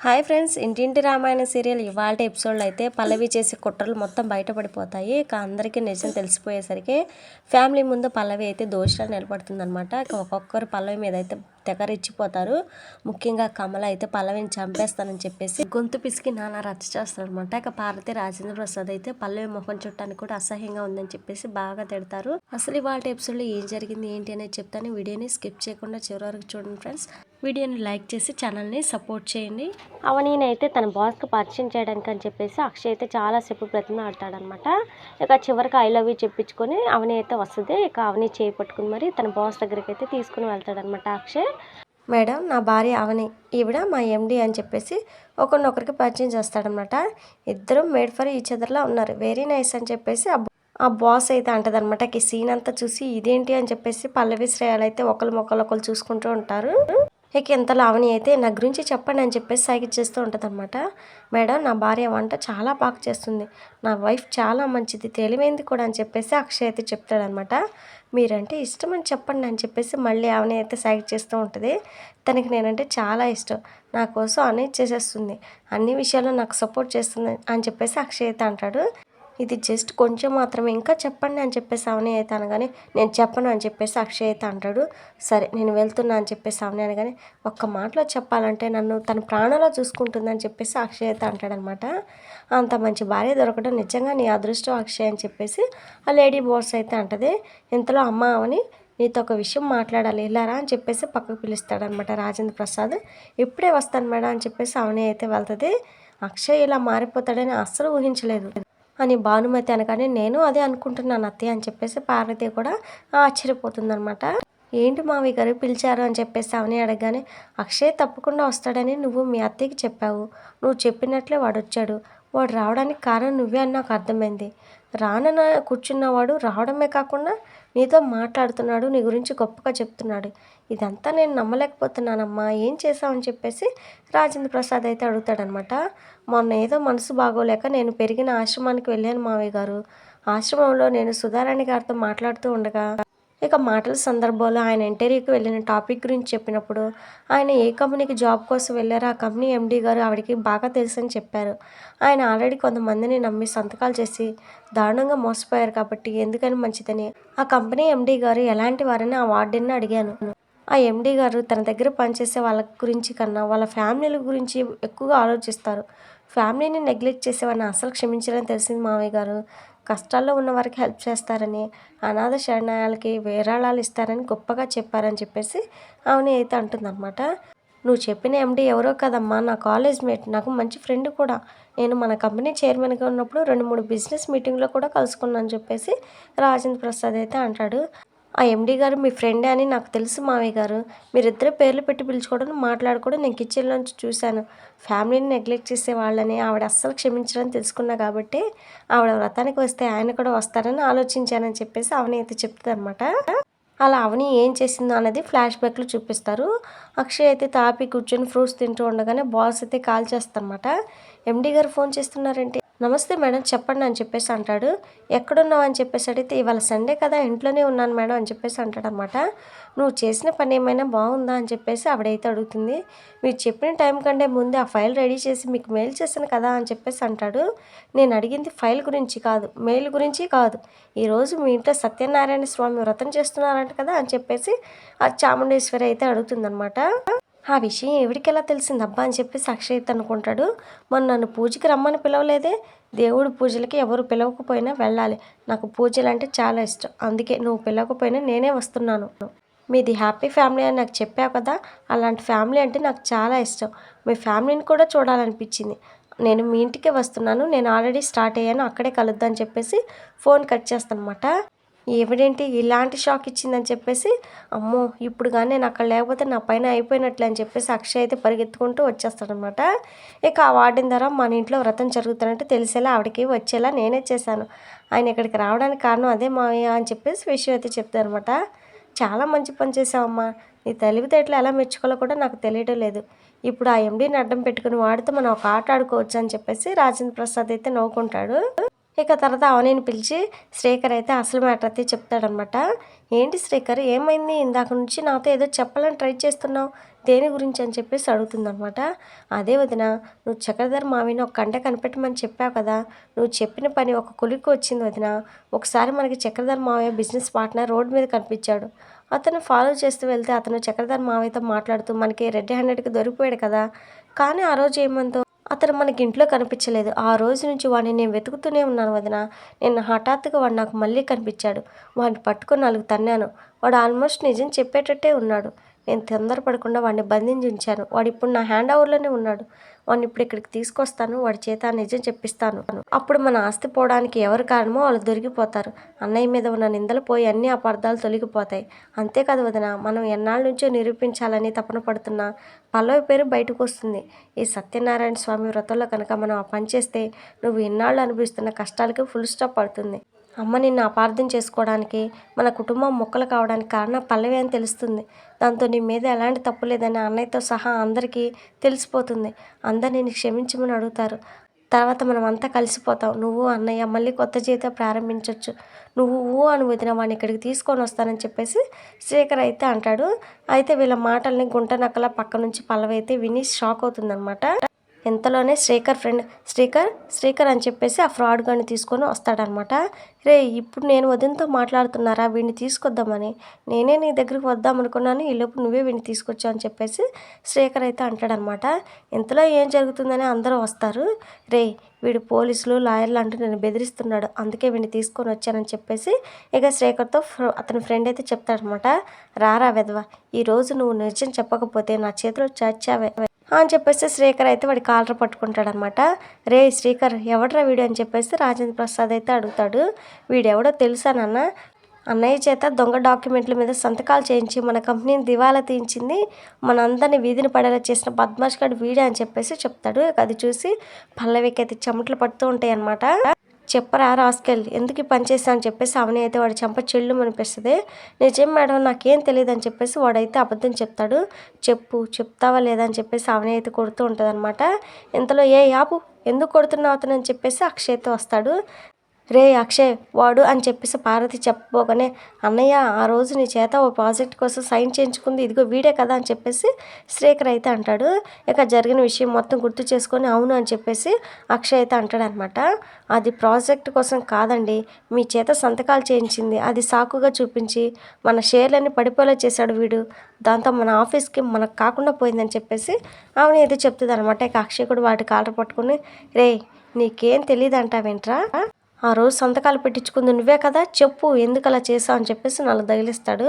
Hi friends, ఇంటింటి Ramayana serial ఇవాళ ఎపిసోడ్లో అయితే పల్లవి చేసే కుట్రలు మొత్తం బయటపడిపోతాయి. ఇక అందరికీ నిజం తెలిసిపోయేసరికి ఫ్యామిలీ ముందు పల్లవి అయితే దోషిలా నిలబడుతుంది అనమాట. ఇక ఒక్కొక్కరు పల్లవి మీద అయితే తెగరిచ్చిపోతారు. ముఖ్యంగా కమల అయితే పల్లవిని చంపేస్తానని చెప్పేసి గొంతు పిసికి నానా రచ్చ చేస్తారనమాట. ఇక పార్వతి రాజేంద్ర ప్రసాద్ అయితే పల్లవి ముఖం చుట్టానికి కూడా అసహ్యంగా ఉందని చెప్పేసి బాగా తిడతారు. అసలు ఇవాళ ఎపిసోడ్లో ఏం జరిగింది ఏంటి అనేది చెప్తాను. వీడియోని స్కిప్ చేయకుండా చివరి వరకు చూడండి ఫ్రెండ్స్. వీడియోని లైక్ చేసి ఛానల్ని సపోర్ట్ చేయండి. అవనీని అయితే తన బాస్కి పరిచయం చేయడానికి అని చెప్పేసి అక్షయ్ అయితే చాలాసేపు ఆడతాడనమాట. ఇక చివరికి ఐ లవ్ యూ చెప్పించుకొని అవని అయితే వస్తుంది. ఇక అవని చేయి పట్టుకుని మరి తన బాస్ దగ్గరికి అయితే తీసుకుని వెళ్తాడనమాట అక్షయ్. మేడం, నా భార్య అవని, ఈవిడ మా ఎండి అని చెప్పేసి ఒకరినొకరికి పరిచయం చేస్తాడనమాట. ఇద్దరు మేడ్ ఫర్ ఈచ్ అదర్లా ఉన్నారు, వెరీ నైస్ అని చెప్పేసి ఆ బాస్ అయితే అంటదనమాట. ఈ సీన్ అంతా చూసి ఇదేంటి అని చెప్పేసి పల్లవి శ్రేయాలు అయితే ఒకరు చూసుకుంటూ ఉంటారు. ఇక ఇంతలో అవని అయితే నా గురించి చెప్పండి అని చెప్పేసి సైకిల్ చేస్తూ ఉంటుంది అనమాట. మేడం, నా భార్య వంట చాలా బాగా చేస్తుంది, నా వైఫ్ చాలా మంచిది, తెలివైంది కూడా అని చెప్పేసి అక్షయ్ అయితే చెప్తాడనమాట. మీరంటే ఇష్టం అని చెప్పండి అని చెప్పేసి మళ్ళీ అవని అయితే సైకిల్ చేస్తూ ఉంటుంది. తనకి నేనంటే చాలా ఇష్టం, నా కోసం అన్నీ చేసేస్తుంది, అన్ని విషయాల్లో నాకు సపోర్ట్ చేస్తుంది అని చెప్పేసి అక్షయ్ అయితే అంటాడు. ఇది జస్ట్ కొంచెం మాత్రమే, ఇంకా చెప్పండి అని చెప్పేసి అవని అయితే అనగానే నేను చెప్పను అని చెప్పేసి అక్షయ్ అయితే అంటాడు. సరే నేను వెళ్తున్నా అని చెప్పేసి అవని అనగానే ఒక్క మాటలో చెప్పాలంటే నన్ను తన ప్రాణంలో చూసుకుంటుందని చెప్పేసి అక్షయ్ అయితే అంటాడనమాట. అంత మంచి భార్య దొరకడం నిజంగా నీ అదృష్టం అక్షయ్ అని చెప్పేసి ఆ లేడీ బాస్ అయితే అంటది. ఇంతలో అమ్మ అవని నీతో ఒక విషయం మాట్లాడాలి, వెళ్ళారా అని చెప్పేసి పక్కకు పిలుస్తాడనమాట రాజేంద్ర ప్రసాద్. ఇప్పుడే వస్తాను మేడం అని చెప్పేసి అవని అయితే వెళ్తుంది. అక్షయ్ ఇలా మారిపోతాడని అస్సలు ఊహించలేదు అని భానుమతి అనగానే నేను అదే అనుకుంటున్నాను అత్తయ్య అని చెప్పేసి పార్వతి కూడా ఆశ్చర్యపోతుందనమాట. ఏంటి మావి గారు పిలిచారు అని చెప్పేసి అవని అడగగానే అక్షయ్ తప్పకుండా వస్తాడని నువ్వు మీ అత్తయ్యకి చెప్పావు, నువ్వు చెప్పినట్లే వాడు వచ్చాడు, వాడు రావడానికి కారణం నువ్వే అని నాకు అర్థమైంది. రానన్న కూర్చున్నవాడు రావడమే కాకుండా నీతో మాట్లాడుతున్నాడు, నీ గురించి గొప్పగా చెప్తున్నాడు, ఇదంతా నేను నమ్మలేకపోతున్నానమ్మా, ఏం చేసావని చెప్పేసి రాజేంద్ర ప్రసాద్ అయితే అడుగుతాడనమాట. మొన్న ఏదో మనసు బాగోలేక నేను పెరిగిన ఆశ్రమానికి వెళ్ళాను మావయ్య గారు. ఆశ్రమంలో నేను సుధారాణి గారితో మాట్లాడుతూ ఉండగా ఇక మాటల సందర్భంలో ఆయన ఇంటర్వ్యూకి వెళ్ళిన టాపిక్ గురించి చెప్పినప్పుడు ఆయన ఏ కంపెనీకి జాబ్ కోసం వెళ్ళారో ఆ కంపెనీ ఎండీ గారు ఆవిడకి బాగా తెలుసని చెప్పారు. ఆయన ఆల్రెడీ కొంతమందిని నమ్మి సంతకాలు చేసి దారుణంగా మోసపోయారు కాబట్టి ఎందుకని మంచిదని ఆ కంపెనీ ఎండీ గారు ఎలాంటి వారని ఆ వార్డెన్ని అడిగాను. ఆ ఎండీ గారు తన దగ్గర పనిచేసే వాళ్ళ గురించి కన్నా వాళ్ళ ఫ్యామిలీల గురించి ఎక్కువగా ఆలోచిస్తారు. ఫ్యామిలీని నెగ్లెక్ట్ చేసేవాడిని అసలు క్షమించాలని తెలిసింది మావయ్య గారు. కష్టాల్లో ఉన్న వారికి హెల్ప్ చేస్తారని, అనాథ శరణాలయాలకి విరాళాలు ఇస్తారని గొప్పగా చెప్పారని చెప్పేసి అవని అయితే అంటుందన్నమాట. నువ్వు చెప్పిన ఎండీ ఎవరో కదమ్మా, నా కాలేజ్ మేట్, నాకు మంచి ఫ్రెండ్ కూడా. నేను మన కంపెనీ చైర్మన్గా ఉన్నప్పుడు 2-3 బిజినెస్ మీటింగ్లో కూడా కలుసుకున్నాను చెప్పేసి రాజేంద్ర ప్రసాద్ అయితే అంటాడు. ఆ ఎండీ గారు మీ ఫ్రెండే అని నాకు తెలుసు మావయ్య గారు, మీరిద్దరే పేర్లు పెట్టి పిలుచుకోవడం మాట్లాడుకోవడం నేను కిచెన్లోంచి చూశాను. ఫ్యామిలీని నెగ్లెక్ట్ చేసే వాళ్ళని ఆవిడ అస్సలు క్షమించడని తెలుసుకున్నా కాబట్టి ఆవిడ వ్రతానికి వస్తే ఆయన కూడా వస్తారని ఆలోచించానని చెప్పేసి అవని అయితే చెప్తుంది అనమాట. అలా అవని ఏం చేసిందో అనేది ఫ్లాష్ బ్యాక్లో చూపిస్తారు. అక్షయ్ అయితే తాపి కూర్చొని ఫ్రూట్స్ తింటూ ఉండగానే బాస్ అయితే కాల్ చేస్తారనమాట. ఎండీ గారు ఫోన్ చేస్తున్నారేంటి, నమస్తే మేడం చెప్పండి అని చెప్పేసి అంటాడు. ఎక్కడున్నావు అని చెప్పేసి అడిగితే ఇవాళ సండే కదా ఇంట్లోనే ఉన్నాను మేడం అని చెప్పేసి అంటాడనమాట. నువ్వు చేసిన పని ఏమైనా బాగుందా అని చెప్పేసి ఆవిడైతే అడుగుతుంది. మీరు చెప్పిన టైం కంటే ముందే ఆ ఫైల్ రెడీ చేసి మీకు మెయిల్ చేశాను కదా అని చెప్పేసి అంటాడు. నేను అడిగింది ఫైల్ గురించి కాదు, మెయిల్ గురించి కాదు, ఈరోజు మీ ఇంట్లో సత్యనారాయణ స్వామి వ్రతం చేస్తున్నారంట కదా అని చెప్పేసి ఆ చాముండేశ్వరి అయితే అడుగుతుందనమాట. ఆ విషయం ఎవరికెలా తెలిసింది అబ్బా అని చెప్పేసి అక్షయ్ అనుకుంటాడు. మొన్న నన్ను పూజకి రమ్మని పిలవలేదే, దేవుడి పూజలకి ఎవరు పిలవకపోయినా వెళ్ళాలి, నాకు పూజలు అంటే చాలా ఇష్టం, అందుకే నువ్వు పిలవకపోయినా నేనే వస్తున్నాను. మీది హ్యాపీ ఫ్యామిలీ అని నాకు చెప్పావు కదా, అలాంటి ఫ్యామిలీ అంటే నాకు చాలా ఇష్టం, మీ ఫ్యామిలీని కూడా చూడాలనిపించింది, నేను మీ ఇంటికే వస్తున్నాను, నేను ఆల్రెడీ స్టార్ట్ అయ్యాను, అక్కడే కలుద్దాం అని చెప్పేసి ఫోన్ కట్ చేస్తానమాట. ఈవిడేంటి ఇలాంటి షాక్ ఇచ్చిందని చెప్పేసి అమ్మో ఇప్పుడు కానీ నేను అక్కడ లేకపోతే నా పైన అయిపోయినట్లే అని చెప్పేసి అక్షయ్ అయితే పరిగెత్తుకుంటూ వచ్చేస్తాడనమాట. ఇక ఆ వాడిన ద్వారా మన ఇంట్లో వ్రతం జరుగుతున్నట్టు తెలిసేలా ఆవిడకి వచ్చేలా నేనే చేశాను, ఆయన ఇక్కడికి రావడానికి కారణం అదే మావయ్య అని చెప్పేసి విషయం అయితే చెప్తారనమాట. చాలా మంచి పని చేసావమ్మా, నీ తెలివితేటలు ఎలా మెచ్చుకోవాలో కూడా నాకు తెలియడం లేదు, ఇప్పుడు ఆ ఎండీని అడ్డం పెట్టుకుని వాడితో మనం ఒక ఆట ఆడుకోవచ్చు అని చెప్పేసి రాజేంద్ర ప్రసాద్ అయితే నవ్వుకుంటాడు. ఇక తర్వాత అవనిని పిలిచి శ్రీకర్ అయితే అసలు మ్యాటర్ అయితే చెప్తాడనమాట. ఏంటి శ్రీకర్ ఏమైంది, ఇందాక నుంచి నాతో ఏదో చెప్పాలని ట్రై చేస్తున్నావు, దేని గురించి అని చెప్పేసి అడుగుతుందనమాట. అదే వదిన, నువ్వు చక్రధర్ మావిని ఒక కంట కనిపెట్టమని చెప్పావు కదా, నువ్వు చెప్పిన పని ఒక కొలిక్కి వచ్చింది వదిన. ఒకసారి మనకి చక్రధర్ మావయ్య బిజినెస్ పార్ట్నర్ రోడ్డు మీద కనిపించాడు. అతను ఫాలో చేస్తూ వెళ్తే అతను చక్రధర్ మావయ్యతో మాట్లాడుతూ మనకి రెడ్ హ్యాండెడ్కి దొరికిపోయాడు కదా. కానీ ఆ రోజు ఏమందో అతను మనకి ఇంట్లో కనిపించలేదు. ఆ రోజు నుంచి వాడిని నేను వెతుకుతూనే ఉన్నాను వదిన. నిన్న హఠాత్తుగా వాడు నాకు మళ్ళీ కనిపించాడు. వాడిని పట్టుకొని 4 తన్నాను. వాడు ఆల్మోస్ట్ నిజం చెప్పేటట్టే ఉన్నాడు. నేను తొందరపడకుండా వాడిని బంధించి ఉంచాను. వాడు ఇప్పుడు నా హ్యాండ్ ఓవర్లోనే ఉన్నాడు. వాడిని ఇప్పుడు ఇక్కడికి తీసుకొస్తాను, వాడి చేత నిజం చెప్పిస్తాను. అప్పుడు మన ఆస్తి పోవడానికి ఎవరు కారణమో వాళ్ళు దొరికిపోతారు. అన్నయ్య మీద ఉన్న నిందలు పోయి అన్ని అపార్థాలు తొలగిపోతాయి. అంతేకాదు వదిన, మనం ఎన్నాళ్ళ నుంచో నిరూపించాలని తపన పడుతున్న పల్లవి పేరు బయటకు వస్తుంది. ఈ సత్యనారాయణ స్వామి వ్రతంలో కనుక మనం ఆ పని చేస్తే నువ్వు ఇన్నాళ్ళు అనుభవిస్తున్న కష్టాలకి ఫుల్ స్టాప్ పడుతుంది. అమ్మ నిన్ను అపార్థం చేసుకోవడానికి, మన కుటుంబం మొక్కలు కావడానికి కారణం పల్లవి అని తెలుస్తుంది. దాంతో నీ మీద ఎలాంటి తప్పు లేదని అన్నయ్యతో సహా అందరికీ తెలిసిపోతుంది. అందరు నిన్ను క్షమించమని అడుగుతారు. తర్వాత మనం అంతా కలిసిపోతాం. నువ్వు అన్నయ్య మళ్ళీ కొత్త జీవితం ప్రారంభించవచ్చు. నువ్వు అని వదిన వాడిని ఇక్కడికి తీసుకొని వస్తానని చెప్పేసి శ్రీకర్ అయితే అంటాడు. అయితే వీళ్ళ మాటల్ని గుంట నక్కల పక్క నుంచి పల్లవి అయితే విని షాక్ అవుతుందనమాట. ఇంతలోనే శ్రీకర్ అని చెప్పేసి ఆ ఫ్రాడ్ గాడిని తీసుకొని వస్తాడనమాట. రే, ఇప్పుడు నేను వదినతో మాట్లాడుతున్నారా, వీడిని తీసుకొద్దామని, నేనే నీ దగ్గరికి వద్దామనుకున్నాను, ఈలోపు నువ్వే వీడిని తీసుకొచ్చావు అని చెప్పేసి శ్రీకర్ అయితే అంటాడనమాట. ఇంతలో ఏం జరుగుతుందని అందరూ వస్తారు. రే, వీడు పోలీసులు లాయర్లు అంటూ నేను బెదిరిస్తున్నాడు, అందుకే వీడిని తీసుకొని వచ్చానని చెప్పేసి ఇక శ్రీకర్తో అతని ఫ్రెండ్ అయితే చెప్తాడనమాట. రారా వెధవ, ఈరోజు నువ్వు నిజం చెప్పకపోతే నా చేతిలో చచ్చావే అని చెప్పేసి శ్రీకర్ అయితే వాడి కాలర్ పట్టుకుంటాడనమాట. రే శ్రీకర్, ఎవడ్రా వీడు అని చెప్పేసి రాజేంద్ర ప్రసాద్ అయితే అడుగుతాడు. వీడెవడో తెలుసా నాన్న, అన్నయ్య చేత దొంగ డాక్యుమెంట్ల మీద సంతకాలు చేయించి మన కంపెనీని దివాలా తీయించింది, మనందరినీ వీధిని పడేలా చేసిన బద్మాష్ గాడు వీడే అని చెప్పేసి చెప్తాడు. అది చూసి పల్లవికి అయితే చెమటలు పడుతూ ఉంటాయి అన్నమాట. చెప్పరా రాస్కెల్, ఎందుకు ఈ పని చేస్తా అని చెప్పేసి అవని అయితే వాడి చెంప చెల్లు అనిపిస్తుంది. నిజం మేడం, నాకేం తెలియదు అని చెప్పేసి వాడైతే అబద్ధం చెప్తాడు. చెప్తావా లేదా అని చెప్పేసి అవని అయితే కొడుతూ ఉంటుంది అనమాట. ఇంతలో యాపు ఎందుకు కొడుతున్నావు అతను అని చెప్పేసి అక్షయ్ అయితే వస్తాడు. రే అక్షయ్, వాడు అని చెప్పేసి పార్వతి చెప్పబోగానే, అన్నయ్య ఆ రోజు నీ చేత ఓ ప్రాజెక్ట్ కోసం సైన్ చేయించుకుంది ఇదిగో వీడే కదా అని చెప్పేసి శ్రీకర్ అయితే అంటాడు. ఇక జరిగిన విషయం మొత్తం గుర్తు చేసుకొని అవును అని చెప్పేసి అక్షయ్ అయితే అంటాడనమాట. అది ప్రాజెక్ట్ కోసం కాదండి, మీ చేత సంతకాలు చేయించింది, అది సాకుగా చూపించి మన షేర్లన్నీ పడిపోయేలా చేశాడు వీడు. దాంతో మన ఆఫీస్కి మనకు కాకుండా పోయిందని చెప్పేసి ఆమె అయితే చెప్తుంది అనమాట. ఇక అక్షయ్ కూడా వాటి కాలర్ పట్టుకుని, రే నీకేం తెలియదు అంటావేంట్రా, ఆ రోజు సంతకాలు పెట్టించుకుంది నువ్వే కదా, చెప్పు ఎందుకు అలా చేసావు అని చెప్పేసి నన్ను తగిలిస్తాడు.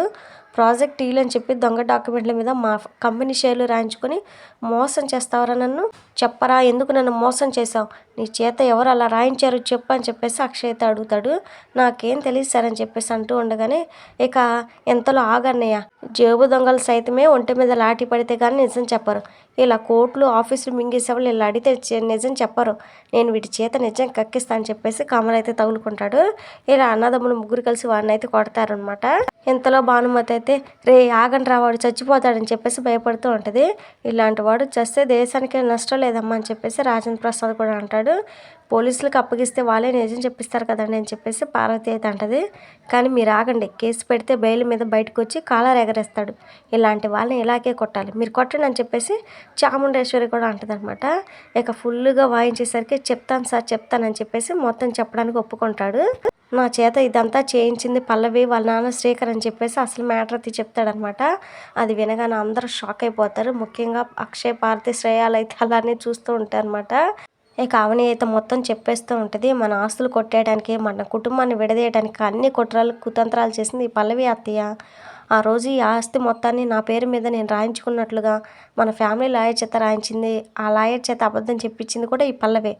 ప్రాజెక్ట్ డీల్ అని చెప్పి దొంగ డాక్యుమెంట్ల మీద మా కంపెనీ షేర్లు రాయించుకొని మోసం చేస్తావరా, నన్ను చెప్పరా, ఎందుకు నన్ను మోసం చేసావు, నీ చేత ఎవరు అలా రాయించారు చెప్పు అని చెప్పేసి అక్షయ్ అయితే అడుగుతాడు. నాకేం తెలియదు సార్ అని చెప్పేసి అంటూ ఉండగానే ఇక ఎంతలో ఆగన్నయ్య, జేబు దొంగలు సైతమే ఒంటి మీద లాఠీ పడితే కానీ నిజం చెప్పరు, ఇలా కోర్టులు ఆఫీసులు మింగేసేవాళ్ళు ఇలా అడిగితే నిజం చెప్పరు, నేను వీటి చేత నిజం కక్కిస్తా అని చెప్పేసి కమల్ అయితే తగులుకుంటాడు. ఇలా అన్నదమ్ములు ముగ్గురు కలిసి వాడిని అయితే కొడతారనమాట. ఇంతలో భానుమతి అయితే, రే ఆగండి రా, వాడు చచ్చిపోతాడని చెప్పేసి భయపడుతూ ఉంటుంది. ఇలాంటి వాడు చస్తే దేశానికి నష్టం లేదమ్మా అని చెప్పేసి రాజేంద్ర ప్రసాద్ కూడా అంటాడు. పోలీసులకు అప్పగిస్తే వాళ్ళే నిజం చెప్పిస్తారు కదండి అని చెప్పేసి పార్వతి అయితే అంటది. కానీ మీరు ఆగండి, కేసు పెడితే బెయిల్ మీద బయటకు వచ్చి కాలర్ ఎగరేస్తాడు, ఇలాంటి వాళ్ళని ఇలాగే కొట్టాలి, మీరు కొట్టండి అని చెప్పేసి చాముండేశ్వరి కూడా అంటది అనమాట. ఇక ఫుల్గా వాయించేసరికి చెప్తాను సార్ చెప్తానని చెప్పేసి మొత్తం చెప్పడానికి ఒప్పుకుంటాడు. నా చేత ఇదంతా చేయించింది పల్లవి వాళ్ళ నాన్న శ్రీకర్ అని చెప్పేసి అసలు మ్యాటర్ అయితే చెప్తాడనమాట. అది వినగానే అందరూ షాక్ అయిపోతారు. ముఖ్యంగా అక్షయ్, పార్వతి, శ్రేయాలు అయితే అలానే చూస్తూ ఉంటారు అనమాట. ఇక అవని అయితే మొత్తం చెప్పేస్తూ ఉంటుంది. మన ఆస్తులు కొట్టేయడానికి, మన కుటుంబాన్ని విడదీయడానికి అన్ని కుతంత్రాలు చేసింది ఈ పల్లవి అత్తయ్య. ఆ రోజు ఈ ఆస్తి మొత్తాన్ని నా పేరు మీద నేను రాయించుకున్నట్లుగా మన ఫ్యామిలీ లాయర్ చేత రాయించింది, ఆ లాయర్ చేత అబద్ధం చెప్పించింది కూడా ఈ పల్లవే.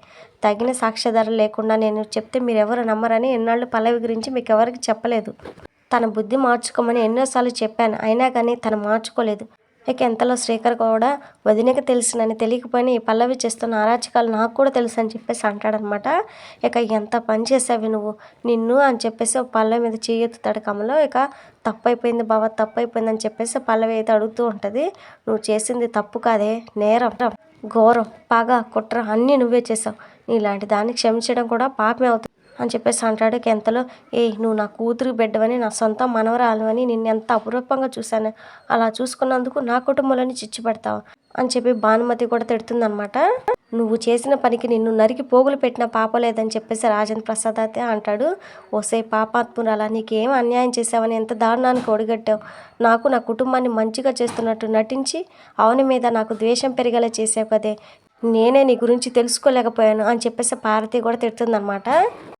తగిన సాక్ష్యాధారం లేకుండా నేను చెప్తే మీరెవరు నమ్మరని ఎన్నాళ్ళు పల్లవి గురించి మీకు ఎవరికి చెప్పలేదు. తన బుద్ధి మార్చుకోమని ఎన్నోసార్లు చెప్పాను, అయినా కానీ తను మార్చుకోలేదు. ఇక ఎంతలో శ్రీకర్ కూడా వదినకి తెలిసినని తెలియకపోయినా ఈ పల్లవి చేస్తున్న అరాచకాలు నాకు కూడా తెలుసు అని చెప్పేసి అంటాడనమాట. ఇక ఎంత పని చేసావి నువ్వు, నిన్ను అని చెప్పేసి పల్లవి మీద చేయెత్తుతాడు కమలో. ఇక తప్పైపోయింది బావ, తప్పైపోయింది అని చెప్పేసి పల్లవి అయితే అడుగుతూ ఉంటుంది. నువ్వు చేసింది తప్పు కాదే, నేరం, ఘోరం, పగ, కుట్ర అన్నీ నువ్వే చేసావు, నీలాంటి దాన్ని క్షమించడం కూడా పాపమే అవుతుంది. అని చెప్పేసి అంటాడు. ఎంతలో నువ్వు నా కూతురు బిడ్డవని, నా సొంత మనవరాలివని, నిన్ను ఎంత అపురూపంగా చూశాను, అలా చూసుకున్నందుకు నా కుటుంబంలోని చిచ్చు పెడతావా అని చెప్పి భానుమతి కూడా తిడుతుందనమాట. నువ్వు చేసిన పనికి నిన్ను నరికి పోగులు పెట్టిన పాపం లేదని చెప్పేసి రాజేంద్ర ప్రసాద్ అయితే అంటాడు. ఓసేయ్ పాపాత్మురాలా, నీకేం అన్యాయం చేసావని ఎంత దారుణానికి ఒడిగట్టావు, నాకు నా కుటుంబాన్ని మంచిగా చేస్తున్నట్టు నటించి అవని మీద నాకు ద్వేషం పెరిగేలా చేసావు కదే, నేనే నీ గురించి తెలుసుకోలేకపోయాను అని చెప్పేసి పార్వతి కూడా తిడుతుందనమాట.